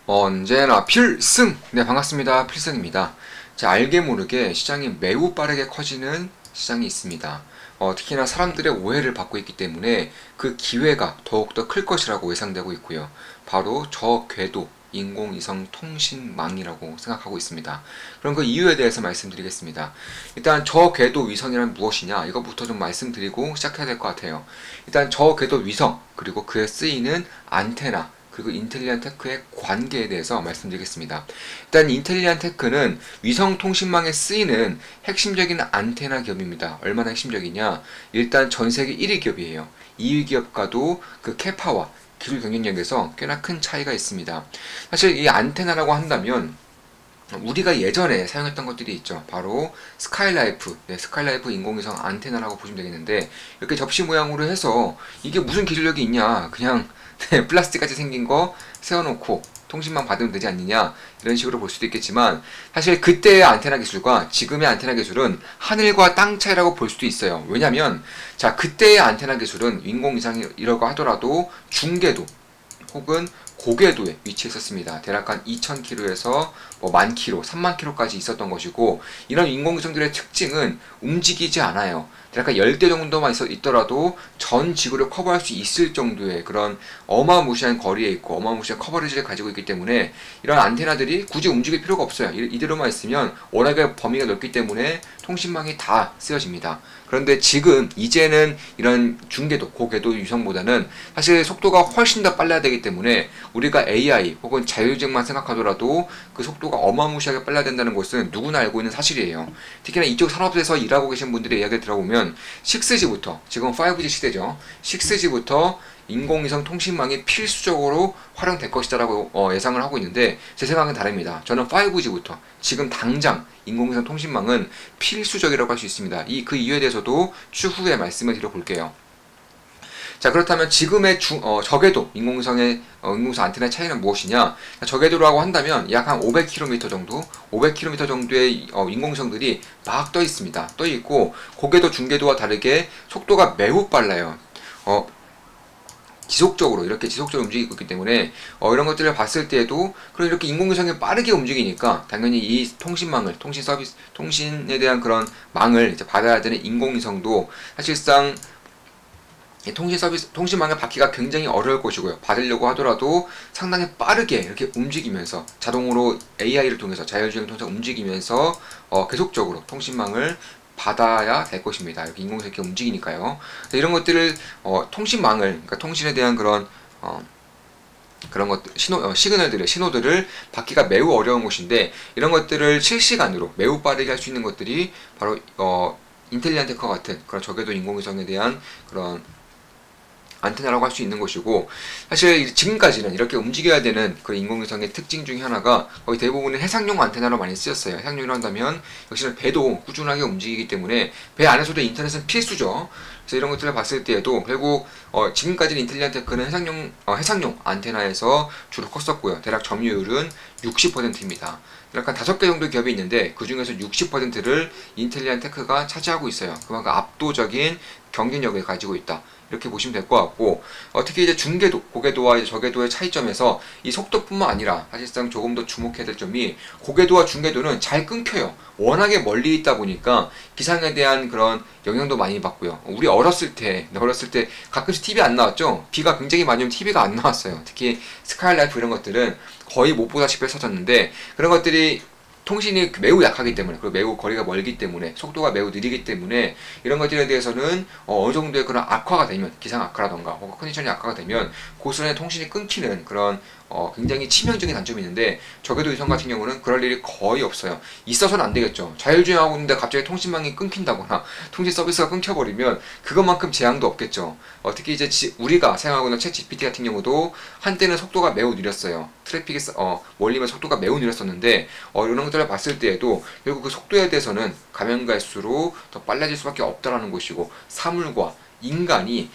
언제나 필승! 네, 반갑습니다. 필승입니다. 자, 알게 모르게 시장이 매우 빠르게 커지는 시장이 있습니다. 특히나 사람들의 오해를 받고 있기 때문에 그 기회가 더욱더 클 것이라고 예상되고 있고요. 바로 저궤도 인공위성 통신망이라고 생각하고 있습니다. 그럼 그 이유에 대해서 말씀드리겠습니다. 일단 저궤도 위성이란 무엇이냐, 이것부터 좀 말씀드리고 시작해야 될 것 같아요. 일단 저궤도 위성, 그리고 그에 쓰이는 안테나, 그리고 인텔리안 테크의 관계에 대해서 말씀드리겠습니다. 일단 인텔리안 테크는 위성통신망에 쓰이는 핵심적인 안테나 기업입니다. 얼마나 핵심적이냐? 일단 전세계 1위 기업이에요. 2위 기업과도 그 캐파와 기술 경쟁력에서 꽤나 큰 차이가 있습니다. 사실 이 안테나라고 한다면 우리가 예전에 사용했던 것들이 있죠. 바로 스카이라이프, 스카이라이프 인공위성 안테나라고 보시면 되겠는데, 이렇게 접시 모양으로 해서 이게 무슨 기술력이 있냐, 그냥 플라스틱같이 생긴 거 세워놓고 통신망 받으면 되지 않느냐, 이런 식으로 볼 수도 있겠지만, 사실 그때의 안테나 기술과 지금의 안테나 기술은 하늘과 땅 차이라고 볼 수도 있어요. 왜냐면 자, 그때의 안테나 기술은 인공위성이라고 하더라도 중궤도 혹은 고궤도에 위치했었습니다. 대략 한 2000km에서 뭐 10,000km, 30,000km까지 있었던 것이고, 이런 인공위성들의 특징은 움직이지 않아요. 대략 한 10대 정도만 있더라도 전 지구를 커버할 수 있을 정도의 그런 어마무시한 거리에 있고 어마무시한 커버리지를 가지고 있기 때문에 이런 안테나들이 굳이 움직일 필요가 없어요. 이대로만 있으면 워낙에 범위가 넓기 때문에 통신망이 다 쓰여집니다. 그런데 지금 이제는 이런 중궤도, 고궤도 위성보다는 사실 속도가 훨씬 더 빨라야 되기 때문에 우리가 AI 혹은 자율주행만 생각하더라도 그 속도가 어마무시하게 빨라야 된다는 것은 누구나 알고 있는 사실이에요. 특히나 이쪽 산업에서 일하고 계신 분들의 이야기를 들어보면 6G부터, 지금 5G 시대죠. 6G부터 인공위성 통신망이 필수적으로 활용될 것이다라고 예상을 하고 있는데, 제 생각은 다릅니다. 저는 5G부터 지금 당장 인공위성 통신망은 필수적이라고 할 수 있습니다. 그 이유에 대해서도 추후에 말씀을 드려볼게요. 자, 그렇다면 지금의 저궤도 인공위성 안테나의 차이는 무엇이냐? 저궤도라고 한다면 약 한 500km 정도, 500km 정도의 인공위성들이 막 떠 있습니다. 떠 있고, 고궤도, 중궤도와 다르게 속도가 매우 빨라요. 이렇게 지속적으로 움직이고 있기 때문에 이런 것들을 봤을 때에도, 그런 이렇게 인공위성이 빠르게 움직이니까 당연히 이 통신망을, 통신에 대한 그런 망을 이제 받아야 되는 인공위성도 사실상 통신망을 받기가 굉장히 어려울 것이고요. 받으려고 하더라도 상당히 빠르게 이렇게 움직이면서 자동으로 AI를 통해서, 자율주행을 통해서 움직이면서 계속적으로 통신망을 받아야 될 것입니다. 이렇게 인공위성이 이렇게 움직이니까요. 이런 것들을 통신망을, 그러니까 통신에 대한 그런 그런 것들, 신호들을 받기가 매우 어려운 것인데, 이런 것들을 실시간으로 매우 빠르게 할 수 있는 것들이 바로 인텔리안 테크와 같은 그런 저궤도 인공위성에 대한 그런 안테나라고 할 수 있는 것이고, 사실 지금까지는 이렇게 움직여야 되는 그 인공위성의 특징 중에 하나가 거의 대부분은 해상용 안테나로 많이 쓰였어요. 해상용이라 한다면 역시나 배도 꾸준하게 움직이기 때문에 배 안에서도 인터넷은 필수죠. 그래서 이런 것들을 봤을 때에도 결국 지금까지는 인텔리안 테크는 해상용 안테나에서 주로 컸었고요. 대략 점유율은 60%입니다. 약간 5개 정도 기업이 있는데 그 중에서 60%를 인텔리안 테크가 차지하고 있어요. 그만큼 압도적인 경쟁력을 가지고 있다, 이렇게 보시면 될 것 같고, 특히 이제 중궤도, 고궤도와 이제 저궤도의 차이점에서 이 속도뿐만 아니라 사실상 조금 더 주목해야 될 점이, 고궤도와 중궤도는 잘 끊겨요. 워낙에 멀리 있다 보니까 기상에 대한 그런 영향도 많이 받고요. 우리 어렸을 때 가끔씩 TV 안 나왔죠? 비가 굉장히 많이 오면 TV가 안 나왔어요. 특히 스카이라이프 이런 것들은 거의 못 보다시피 했었는데, 그런 것들이 통신이 매우 약하기 때문에, 그리고 매우 거리가 멀기 때문에, 속도가 매우 느리기 때문에, 이런 것들에 대해서는 어느 정도의 그런 악화가 되면, 기상 악화라던가 혹은 컨디션이 악화가 되면 고스란히 통신이 끊기는 그런 굉장히 치명적인 단점이 있는데, 저궤도 위성 같은 경우는 그럴 일이 거의 없어요. 있어서는 안 되겠죠. 자율주행하고 있는데 갑자기 통신망이 끊긴다거나 통신 서비스가 끊겨버리면 그것만큼 재앙도 없겠죠. 특히 이제 우리가 사용하고 있는 챗 GPT 같은 경우도 한때는 속도가 매우 느렸어요. 트래픽이 몰리면 속도가 매우 느렸었는데, 이런 것들을 봤을 때에도 결국 그 속도에 대해서는 가면 갈수록 더 빨라질 수밖에 없다라는 것이고, 사물과 인간이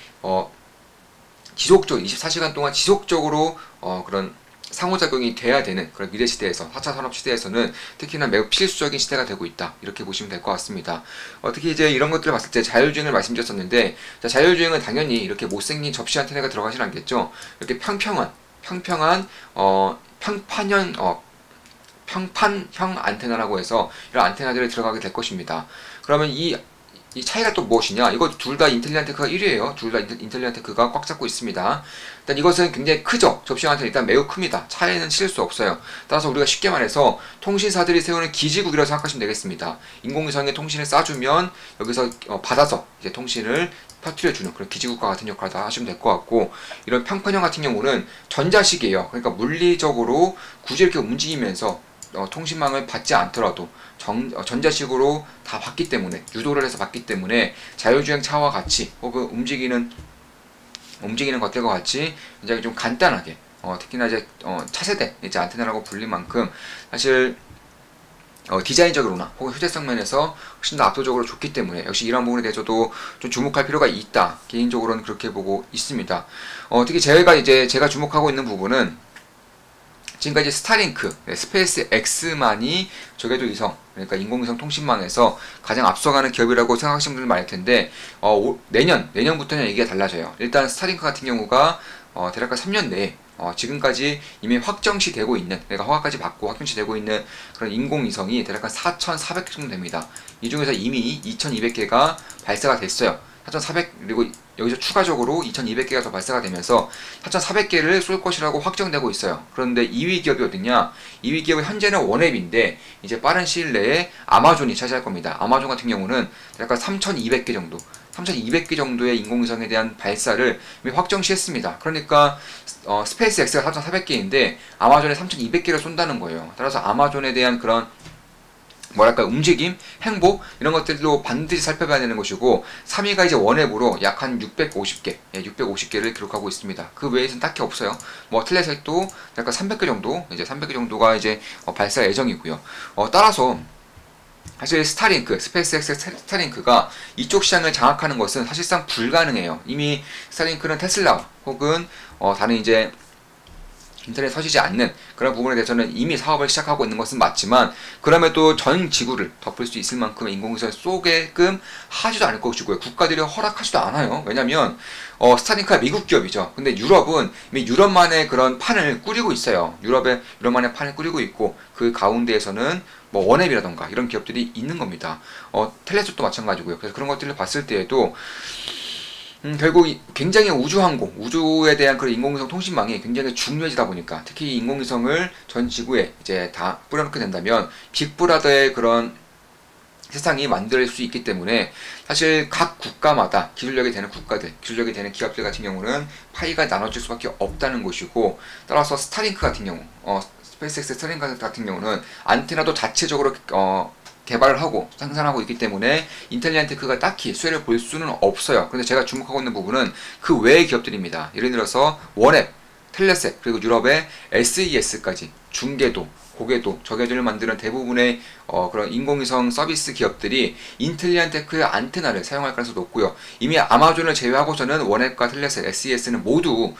지속적으로 24시간 동안 지속적으로 그런 상호작용이 돼야 되는 그런 미래 시대에서, 4차 산업 시대에서는 특히나 매우 필수적인 시대가 되고 있다, 이렇게 보시면 될 것 같습니다. 특히 이제 이런 것들을 봤을 때 자율주행을 말씀드렸었는데, 자율주행은 당연히 이렇게 못생긴 접시 안테나가 들어가진 않겠죠. 이렇게 평평한 평판형 평판형 안테나라고 해서 이런 안테나들이 들어가게 될 것입니다. 그러면 이 차이가 또 무엇이냐? 이거 둘 다 인텔리안 테크가 1위에요. 둘 다 인텔리안 테크가 꽉 잡고 있습니다. 일단 이것은 굉장히 크죠. 접시 안테나 일단 매우 큽니다. 차이는 실을 수 없어요. 따라서 우리가 쉽게 말해서 통신사들이 세우는 기지국이라고 생각하시면 되겠습니다. 인공위성에 통신을 쏴주면 여기서 받아서 이제 통신을 퍼뜨려주는 그런 기지국과 같은 역할을 다 하시면 될 것 같고, 이런 평판형 같은 경우는 전자식이에요. 그러니까 물리적으로 굳이 이렇게 움직이면서 통신망을 받지 않더라도 전자식으로 다 받기 때문에, 유도를 해서 받기 때문에 자율주행 차와 같이 혹은 움직이는 것들과 같이 굉장히 좀 간단하게 특히나 이제 차세대 이제 안테나라고 불릴 만큼 사실 디자인적으로나 혹은 휴대성 면에서 훨씬 더 압도적으로 좋기 때문에 역시 이런 부분에 대해서도 좀 주목할 필요가 있다. 개인적으로는 그렇게 보고 있습니다. 특히 제가 주목하고 있는 부분은 지금까지 스타링크, 스페이스 X만이 저궤도 위성, 그러니까 인공위성 통신망에서 가장 앞서가는 기업이라고 생각하시는 분들 많을 텐데, 내년부터는 얘기가 달라져요. 일단 스타링크 같은 경우가 대략 3년 내에 지금까지 이미 확정시 되고 있는, 그러니까 허가까지 받고 확정시 되고 있는 그런 인공위성이 대략 4,400개 정도 됩니다. 이 중에서 이미 2,200개가 발사가 됐어요. 4,400, 그리고 여기서 추가적으로 2,200개가 더 발사가 되면서 4,400개를 쏠 것이라고 확정되고 있어요. 그런데 2위 기업이 어디냐? 2위 기업은 현재는 원앱인데 이제 빠른 시일 내에 아마존이 차지할 겁니다. 아마존 같은 경우는 약간 3,200개 정도, 3,200개 정도의 인공위성에 대한 발사를 이미 확정시했습니다. 그러니까 스페이스 X가 4,400개인데 아마존에 3,200개를 쏜다는 거예요. 따라서 아마존에 대한 그런 움직임, 행보 이런 것들도 반드시 살펴봐야 되는 것이고, 3위가 이제 원앱으로 약 한 650개, 650개를 기록하고 있습니다. 그 외에는 딱히 없어요. 텔레셋도 약간 300개 정도, 이제 300개 정도가 이제 발사 예정이고요. 따라서 사실 스페이스X 스타링크가 이쪽 시장을 장악하는 것은 사실상 불가능해요. 이미 스타링크는 테슬라 혹은 다른 이제 인터넷 서지지 않는 그런 부분에 대해서는 이미 사업을 시작하고 있는 것은 맞지만, 그럼에도 전 지구를 덮을 수 있을 만큼의 인공위성을 쏘게끔 하지도 않을 것이고요. 국가들이 허락하지도 않아요. 왜냐면 스타링크가 미국 기업이죠. 근데 유럽은 이미 유럽만의 그런 판을 꾸리고 있어요. 유럽만의 판을 꾸리고 있고, 그 가운데에서는 원앱이라던가 이런 기업들이 있는 겁니다. 텔레스도 마찬가지고요. 그래서 그런 것들을 봤을 때에도 결국 굉장히 우주에 대한 그런 인공위성 통신망이 굉장히 중요해지다 보니까, 특히 인공위성을 전 지구에 이제 다 뿌려놓게 된다면 빅브라더의 그런 세상이 만들 수 있기 때문에, 사실 각 국가마다 기술력이 되는 기업들 같은 경우는 파이가 나눠질 수밖에 없다는 것이고, 따라서 스타링크 같은 경우, 스페이스X 스타링크 같은 경우는 안테나도 자체적으로 개발을 하고 생산하고 있기 때문에 인텔리안 테크가 딱히 수혜를 볼 수는 없어요. 그런데 제가 주목하고 있는 부분은 그 외의 기업들입니다. 예를 들어서 원앱, 텔레셋, 그리고 유럽의 SES까지 중계도, 고궤도, 저궤도를 만드는 대부분의 그런 인공위성 서비스 기업들이 인텔리안 테크의 안테나를 사용할 가능성이 높고요. 이미 아마존을 제외하고서는 원앱과 텔레셋, SES는 모두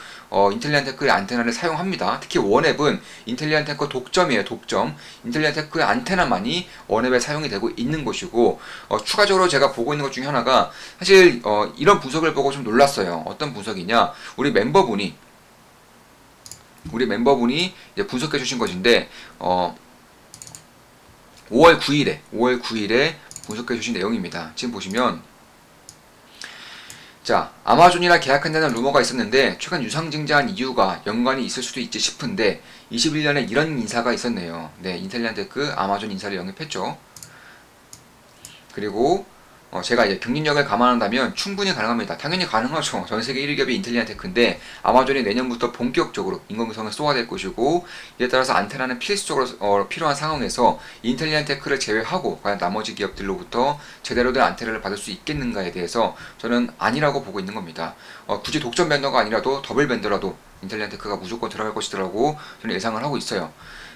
인텔리안 테크의 안테나를 사용합니다. 특히 원앱은 인텔리안 테크 독점이에요. 독점. 인텔리안 테크의 안테나만이 원앱에 사용이 되고 있는 것이고, 추가적으로 제가 보고 있는 것 중에 하나가, 사실 이런 분석을 보고 좀 놀랐어요. 어떤 분석이냐? 우리 멤버분이 이제 분석해 주신 것인데, 5월 9일에 분석해 주신 내용입니다. 지금 보시면, 자, 아마존이랑 계약한다는 루머가 있었는데 최근 유상증자한 이유가 연관이 있을 수도 있지 싶은데, 21년에 이런 인사가 있었네요. 네, 인텔리안 테크 아마존 인사를 영입했죠. 그리고 제가 이제 경쟁력을 감안한다면 충분히 가능합니다. 당연히 가능하죠. 전 세계 1위 기업이 인텔리안 테크인데 아마존이 내년부터 본격적으로 인공위성을 쏘아댈 것이고, 이에 따라서 안테나는 필수적으로 필요한 상황에서 인텔리안 테크를 제외하고 과연 나머지 기업들로부터 제대로 된 안테나를 받을 수 있겠는가에 대해서 저는 아니라고 보고 있는 겁니다. 굳이 독점 벤더가 아니라도 더블 벤더라도 인텔리안 테크가 무조건 들어갈 것이라고 저는 예상을 하고 있어요.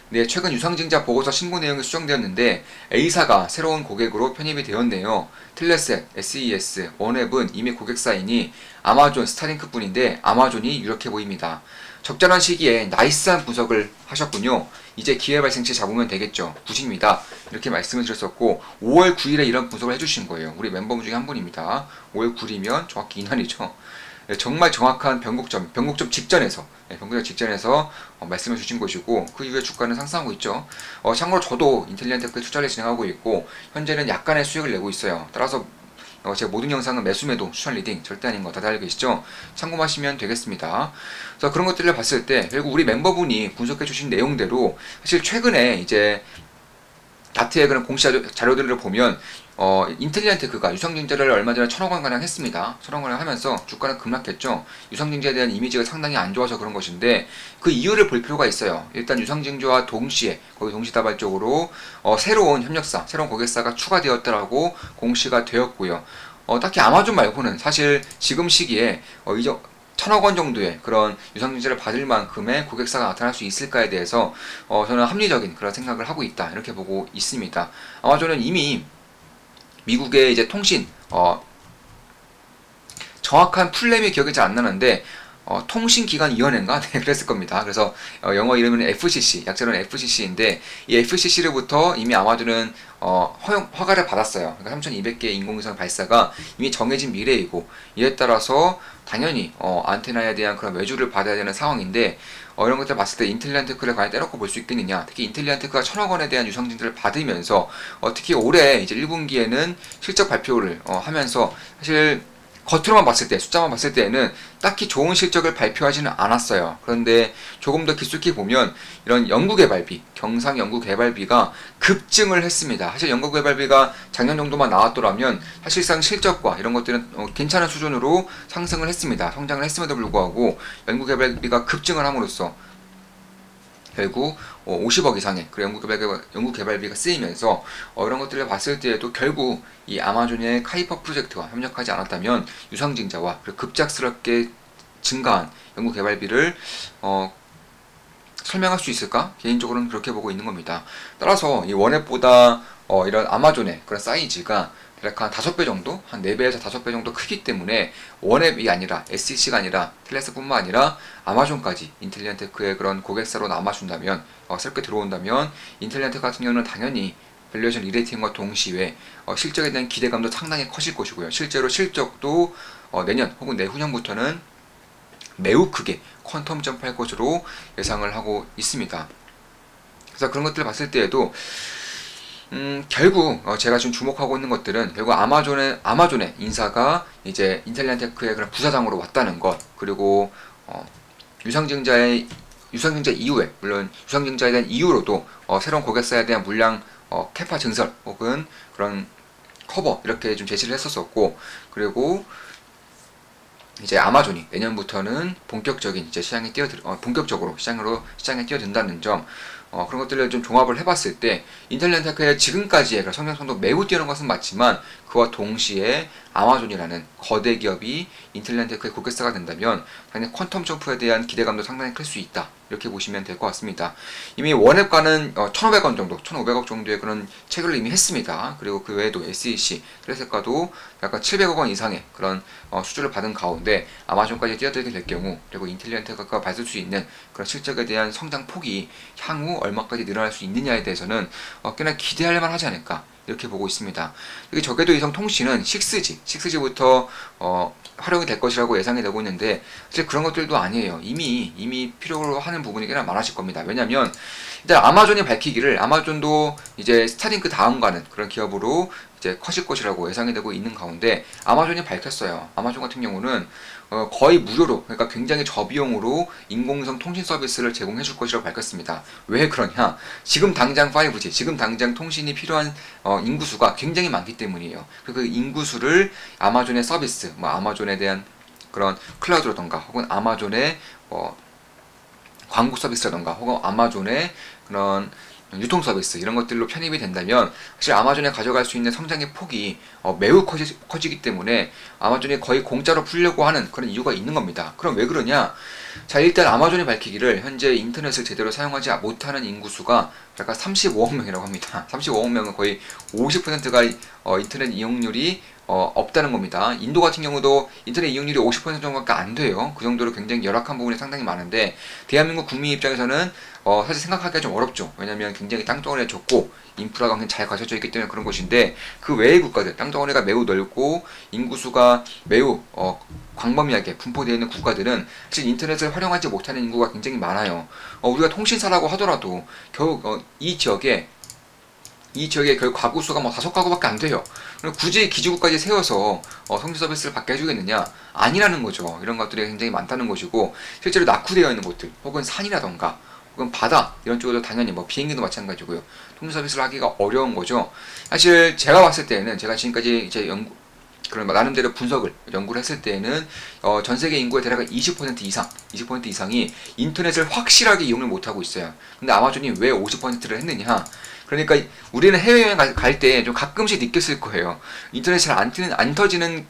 네, 최근 유상증자 보고서 신고 내용이 수정되었는데 A사가 새로운 고객으로 편입이 되었네요. 텔레셋, SES, 원앱은 이미 고객사이니 아마존, 스타링크뿐인데 아마존이 유력해 보입니다. 적절한 시기에 나이스한 분석을 하셨군요. 이제 기회 발생시 잡으면 되겠죠. 굿입니다. 이렇게 말씀을 드렸었고, 5월 9일에 이런 분석을 해주신 거예요. 우리 멤버 중에 한 분입니다. 5월 9일이면 정확히 이날이죠. 정말 정확한 변곡점 직전에서, 변곡점 직전에서 말씀을 주신 것이고, 그 이후에 주가는 상승하고 있죠. 참고로 저도 인텔리안테크에 투자를 진행하고 있고, 현재는 약간의 수익을 내고 있어요. 따라서 제가 모든 영상은 매수매도, 추천 리딩 절대 아닌 거 다들 알고 계시죠? 참고하시면 되겠습니다. 그래서 그런 것들을 봤을 때, 결국 우리 멤버분이 분석해 주신 내용대로 사실 최근에 이제 다트의 그런 공시 자료들을 보면 인텔리안테크가 유상증자를 얼마 전에 1,000억 원 가량 했습니다. 1,000억 원 하면서 주가는 급락했죠. 유상증자에 대한 이미지가 상당히 안 좋아서 그런 것인데 그 이유를 볼 필요가 있어요. 일단 유상증자와 동시에 거의 동시다발적으로 새로운 협력사, 새로운 고객사가 추가되었다라고 공시가 되었고요. 딱히 아마존 말고는 사실 지금 시기에 이제 1,000억 원 정도의 그런 유상증자를 받을 만큼의 고객사가 나타날 수 있을까에 대해서 저는 합리적인 그런 생각을 하고 있다, 이렇게 보고 있습니다. 아마존은 이미 미국의 이제 통신 정확한 풀네임이 기억이 잘 안 나는데 통신기관위원회인가? 네, 그랬을 겁니다. 그래서 영어 이름은 FCC, 약자로는 FCC인데 이 FCC로부터 이미 아마존은 허가를 받았어요. 그러니까 3,200개의 인공위성 발사가 이미 정해진 미래이고, 이에 따라서 당연히 안테나에 대한 그런 외주를 받아야 되는 상황인데, 이런 것들 봤을 때 인텔리안테크를 과연 떼놓고 볼 수 있겠느냐. 특히 인텔리안테크가 1,000억 원에 대한 유상증자를 받으면서 특히 올해 이제 1분기에는 실적 발표를 하면서 사실 겉으로만 봤을 때, 숫자만 봤을 때에는 딱히 좋은 실적을 발표하지는 않았어요. 그런데 조금 더 깊숙이 보면 이런 연구개발비, 경상 연구개발비가 급증을 했습니다. 사실 연구개발비가 작년 정도만 나왔더라면 사실상 실적과 이런 것들은 괜찮은 수준으로 상승을 했습니다. 성장을 했음에도 불구하고 연구개발비가 급증을 함으로써 결국 50억 이상의 그런 연구개발비가 쓰이면서 이런 것들을 봤을 때에도 결국 이 아마존의 카이퍼 프로젝트와 협력하지 않았다면 유상증자와 급작스럽게 증가한 연구개발비를 설명할 수 있을까? 개인적으로는 그렇게 보고 있는 겁니다. 따라서 이 원앱보다 이런 아마존의 그런 사이즈가 대략 한 5배 정도? 한 4배에서 5배 정도 크기 때문에 원앱이 아니라 SEC가 아니라 텔레스뿐만 아니라 아마존까지 인텔리안테크의 그런 고객사로 남아준다면, 새롭게 들어온다면 인텔리안테크 같은 경우는 당연히 밸류에이션 리레이팅과 동시에 실적에 대한 기대감도 상당히 커질 것이고요. 실제로 실적도 내년 혹은 내후년부터는 매우 크게 퀀텀 점프할 것으로 예상을 하고 있습니다. 그래서 그런 것들을 봤을 때에도 결국 제가 지금 주목하고 있는 것들은 결국 아마존의 인사가 이제 인텔리안테크의 그런 부사장으로 왔다는 것, 그리고 유상증자 이후에, 물론 유상증자에 대한 이유로도 새로운 고객사에 대한 물량 캐파 증설 혹은 그런 커버 이렇게 좀 제시를 했었었고, 그리고 이제 아마존이 내년부터는 본격적인 이제 본격적으로 시장에 뛰어든다는 점, 그런 것들을 좀 종합을 해봤을 때 인텔리안테크의 지금까지의 성장성도 매우 뛰어난 것은 맞지만 그와 동시에 아마존이라는 거대 기업이 인텔리안테크의 고객사가 된다면 당연히 퀀텀 점프에 대한 기대감도 상당히 클 수 있다, 이렇게 보시면 될 것 같습니다. 이미 원앱가는 1,500원 정도, 1,500억 정도의 그런 체결을 이미 했습니다. 그리고 그 외에도 SEC, 트레세가도 약간 700억 원 이상의 그런 수주를 받은 가운데 아마존까지 뛰어들게 될 경우, 그리고 인텔리안테크가 받을 수 있는 그런 실적에 대한 성장 폭이 향후 얼마까지 늘어날 수 있느냐에 대해서는 꽤나 기대할 만하지 않을까, 이렇게 보고 있습니다. 여기 적외도 위성 통신은 6G부터 활용이 될 것이라고 예상이 되고 있는데 사실 그런 것들도 아니에요. 이미 필요로 하는 부분이 꽤나 많아질 겁니다. 왜냐면 일단 아마존이 밝히기를 아마존도 이제 스타링크 다음 가는 그런 기업으로 이제 커질 것이라고 예상이 되고 있는 가운데 아마존이 밝혔어요. 아마존 같은 경우는 거의 무료로, 그러니까 굉장히 저비용으로 인공위성 통신 서비스를 제공해 줄 것이라고 밝혔습니다. 왜 그러냐? 지금 당장 5G, 지금 당장 통신이 필요한 인구수가 굉장히 많기 때문이에요. 그 인구수를 아마존의 서비스, 아마존에 대한 그런 클라우드라던가 혹은 아마존의 광고 서비스라던가 혹은 아마존의 그런 유통 서비스, 이런 것들로 편입이 된다면 사실 아마존에 가져갈 수 있는 성장의 폭이 매우 커지기 때문에 아마존이 거의 공짜로 풀려고 하는 그런 이유가 있는 겁니다. 그럼 왜 그러냐? 자, 일단 아마존이 밝히기를 현재 인터넷을 제대로 사용하지 못하는 인구수가 약간 35억 명이라고 합니다. 35억 명은 거의 50%가 인터넷 이용률이 없다는 겁니다. 인도 같은 경우도 인터넷 이용률이 50% 정도밖에 안 돼요. 그 정도로 굉장히 열악한 부분이 상당히 많은데 대한민국 국민 입장에서는 사실 생각하기가 좀 어렵죠. 왜냐하면 굉장히 땅덩어리가 좁고 인프라가 굉장히 잘 갖춰져 있기 때문에 그런 것인데 그 외의 국가들 땅덩어리가 매우 넓고 인구수가 매우 광범위하게 분포되어 있는 국가들은 사실 인터넷을 활용하지 못하는 인구가 굉장히 많아요. 우리가 통신사라고 하더라도 겨우 이 지역에 결국 가구수가 뭐 5가구밖에 안 돼요. 그럼 굳이 기지국까지 세워서 통신 서비스를 받게 해주겠느냐? 아니라는 거죠. 이런 것들이 굉장히 많다는 것이고 실제로 낙후되어 있는 곳들 혹은 산이라던가 혹은 바다 이런 쪽에도 당연히 뭐 비행기도 마찬가지고요. 통신 서비스를 하기가 어려운 거죠. 사실 제가 봤을 때는 제가 지금까지 이제 그런 나름대로 연구를 했을 때에는 전 세계 인구의 대략 20% 이상이 인터넷을 확실하게 이용을 못하고 있어요. 근데 아마존이 왜 50%를 했느냐? 그러니까 우리는 해외여행 갈 때 좀 가끔씩 느꼈을 거예요. 인터넷이 잘 안 터지는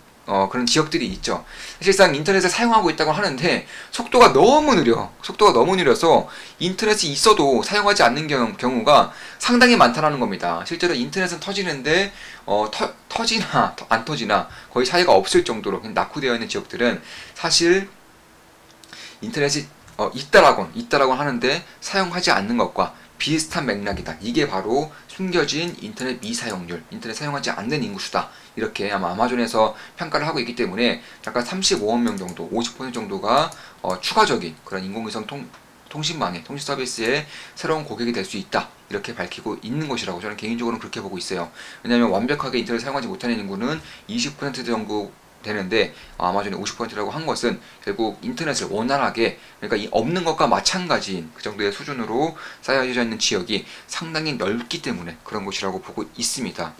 그런 지역들이 있죠. 사실상 인터넷을 사용하고 있다고 하는데 속도가 너무 느려서 인터넷이 있어도 사용하지 않는 경우가 상당히 많다는 겁니다. 실제로 인터넷은 터지는데 터지나 안 터지나 거의 차이가 없을 정도로 낙후되어 있는 지역들은 사실 인터넷이 있다라고 하는데 사용하지 않는 것과 비슷한 맥락이다. 이게 바로 숨겨진 인터넷 미사용률, 인터넷 사용하지 않는 인구수다. 이렇게 아마 아마존에서 평가를 하고 있기 때문에 약간 35억 명 정도, 50% 정도가 추가적인 그런 인공위성 통신망의 통신 서비스의 새로운 고객이 될 수 있다. 이렇게 밝히고 있는 것이라고 저는 개인적으로는 그렇게 보고 있어요. 왜냐하면 완벽하게 인터넷 사용하지 못하는 인구는 20% 정도 되는데 아마존이 50%라고 한 것은 결국 인터넷을 원활하게 그러니까 이 없는 것과 마찬가지인 그 정도의 수준으로 쌓여져 있는 지역이 상당히 넓기 때문에 그런 것이라고 보고 있습니다.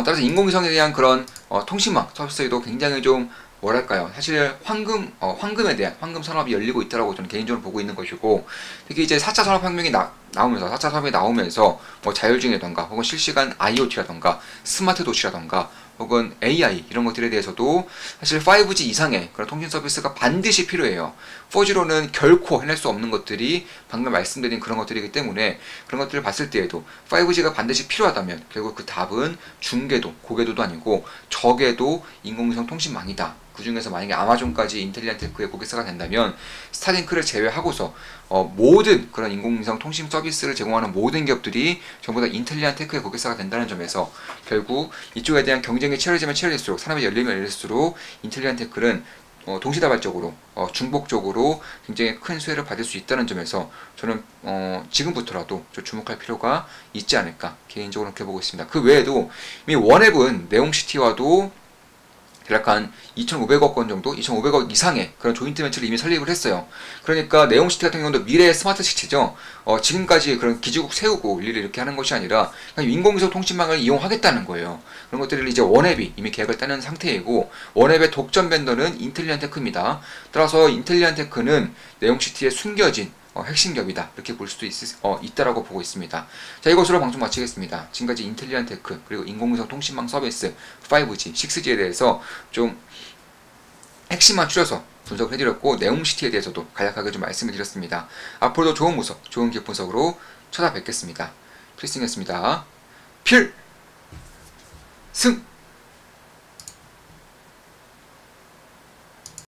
따라서 인공위성에 대한 그런 통신망 서비스에도 굉장히 좀 뭐랄까요, 사실 황금에 대한 황금 산업이 열리고 있다라고 저는 개인적으로 보고 있는 것이고, 특히 이제 4차 산업혁명이 나오면서 4차 산업이 나오면서 뭐 자율주행이라던가 혹은 실시간 IoT라던가 스마트 도시라던가 혹은 AI 이런 것들에 대해서도 사실 5G 이상의 그런 통신 서비스가 반드시 필요해요. 4G로는 결코 해낼 수 없는 것들이 방금 말씀드린 그런 것들이기 때문에 그런 것들을 봤을 때에도 5G가 반드시 필요하다면 결국 그 답은 중궤도, 고궤도도 아니고 저궤도 인공위성 통신망이다. 그 중에서 만약에 아마존까지 인텔리안테크의 고객사가 된다면 스타링크를 제외하고서 모든 그런 인공위성 통신 서비스를 제공하는 모든 기업들이 전부 다 인텔리안테크의 고객사가 된다는 점에서 결국 이쪽에 대한 경쟁이 치열해지면 치열해질수록 산업이 열리면 열릴수록 인텔리안테크는 동시다발적으로 중복적으로 굉장히 큰 수혜를 받을 수 있다는 점에서 저는 지금부터라도 좀 주목할 필요가 있지 않을까 개인적으로 그렇게 보고 있습니다. 그 외에도 이미 원앱은 네옴시티와도 대략 한 2,500억 원 정도, 2,500억 이상의 그런 조인트 벤처를 이미 설립을 했어요. 그러니까 네옴시티 같은 경우도 미래의 스마트 시티죠. 지금까지 그런 기지국 세우고 일일이 이렇게 하는 것이 아니라 그냥 인공위성 통신망을 이용하겠다는 거예요. 그런 것들을 이제 원앱이 이미 계약을 따는 상태이고 원앱의 독점 벤더는 인텔리안테크입니다. 따라서 인텔리안테크는 네옴시티에 숨겨진 핵심 기업이다. 이렇게 볼 수도 있다라고 보고 있습니다. 자, 이것으로 방송 마치겠습니다. 지금까지 인텔리안테크 그리고 인공위성 통신망 서비스 5G, 6G에 대해서 좀 핵심만 추려서 분석을 해드렸고 네옴시티에 대해서도 간략하게 좀 말씀을 드렸습니다. 앞으로도 좋은 분석, 좋은 기업 분석으로 찾아뵙겠습니다. 필승이었습니다. 필승!